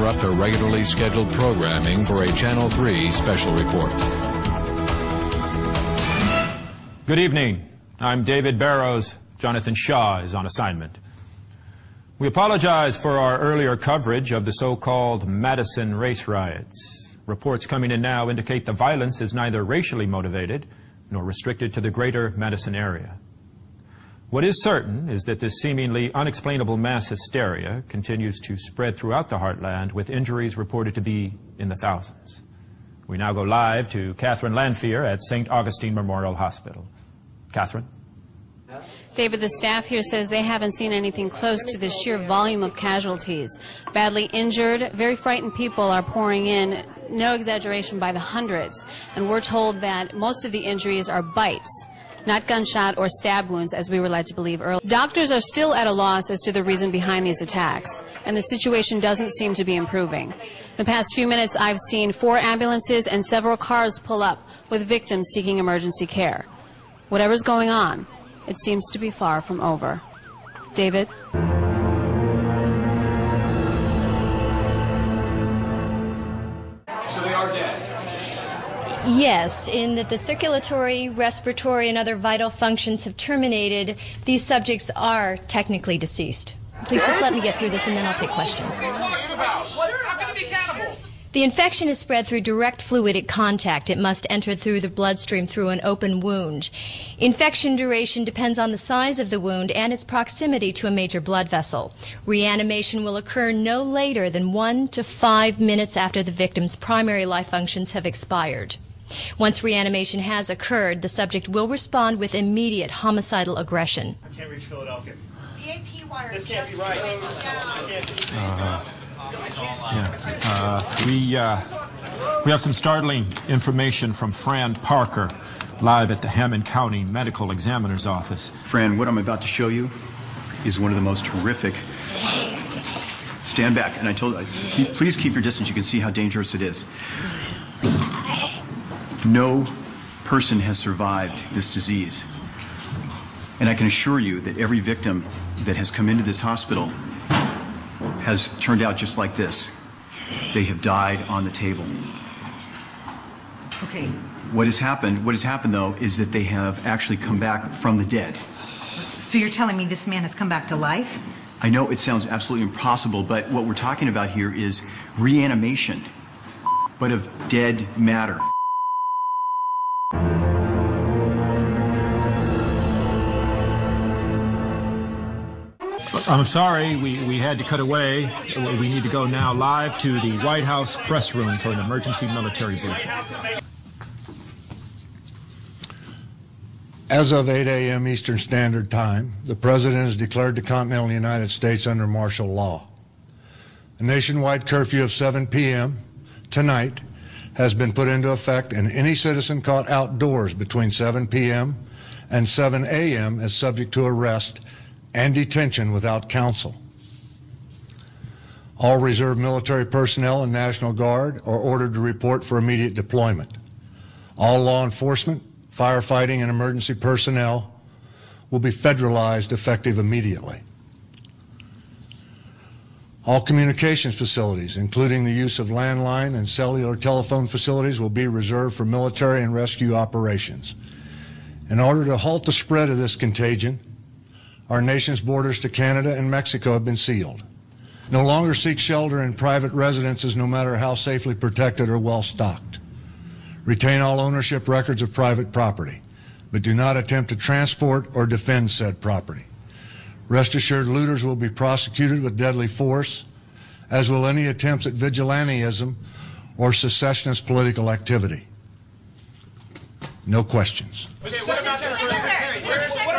interrupt our regularly scheduled programming for a Channel 3 special report. Good evening. I'm David Barrows. Jonathan Shaw is on assignment. We apologize for our earlier coverage of the so-called Madison race riots. Reports coming in now indicate the violence is neither racially motivated nor restricted to the greater Madison area. What is certain is that this seemingly unexplainable mass hysteria continues to spread throughout the heartland, with injuries reported to be in the thousands. We now go live to Catherine Lanphier at St. Augustine Memorial Hospital. Catherine? David, the staff here says they haven't seen anything close to the sheer volume of casualties. Badly injured, very frightened people are pouring in, no exaggeration, by the hundreds. And we're told that most of the injuries are bites, not gunshot or stab wounds, as we were led to believe earlier. Doctors are still at a loss as to the reason behind these attacks, and the situation doesn't seem to be improving. The past few minutes, I've seen 4 ambulances and several cars pull up with victims seeking emergency care. Whatever's going on, it seems to be far from over. David? So they are dead? Yes, in that the circulatory, respiratory, and other vital functions have terminated. These subjects are technically deceased. Please just let me get through this and then I'll take questions. What are you talking about? How can they be cannibals? The infection is spread through direct fluidic contact. It must enter through the bloodstream through an open wound. Infection duration depends on the size of the wound and its proximity to a major blood vessel. Reanimation will occur no later than 1 to 5 minutes after the victim's primary life functions have expired. Once reanimation has occurred, the subject will respond with immediate homicidal aggression. I can't reach Philadelphia. The AP wire This can't be right. We have some startling information from Fran Parker, live at the Hammond County Medical Examiner's Office. Fran, what I'm about to show you is one of the most horrific. Stand back, and I told you, please keep your distance. You can see how dangerous it is. No person has survived this disease. And I can assure you that every victim that has come into this hospital has turned out just like this. They have died on the table. Okay. What has happened though, is that they have actually come back from the dead. So you're telling me this man has come back to life? I know it sounds absolutely impossible, but what we're talking about here is reanimation, but of dead matter. I'm sorry, we had to cut away. We need to go now live to the White House press room for an emergency military briefing. As of 8 a.m. Eastern Standard Time, the President has declared the continental United States under martial law. A nationwide curfew of 7 p.m. tonight has been put into effect, and any citizen caught outdoors between 7 p.m. and 7 a.m. is subject to arrest and detention without counsel. All reserve military personnel and National Guard are ordered to report for immediate deployment. All law enforcement, firefighting, and emergency personnel will be federalized effective immediately. All communications facilities, including the use of landline and cellular telephone facilities, will be reserved for military and rescue operations. In order to halt the spread of this contagion, our nation's borders to Canada and Mexico have been sealed. No longer seek shelter in private residences, no matter how safely protected or well stocked. Retain all ownership records of private property, but do not attempt to transport or defend said property. Rest assured, looters will be prosecuted with deadly force, as will any attempts at vigilantism or secessionist political activity. No questions. Okay, what about the secretary? What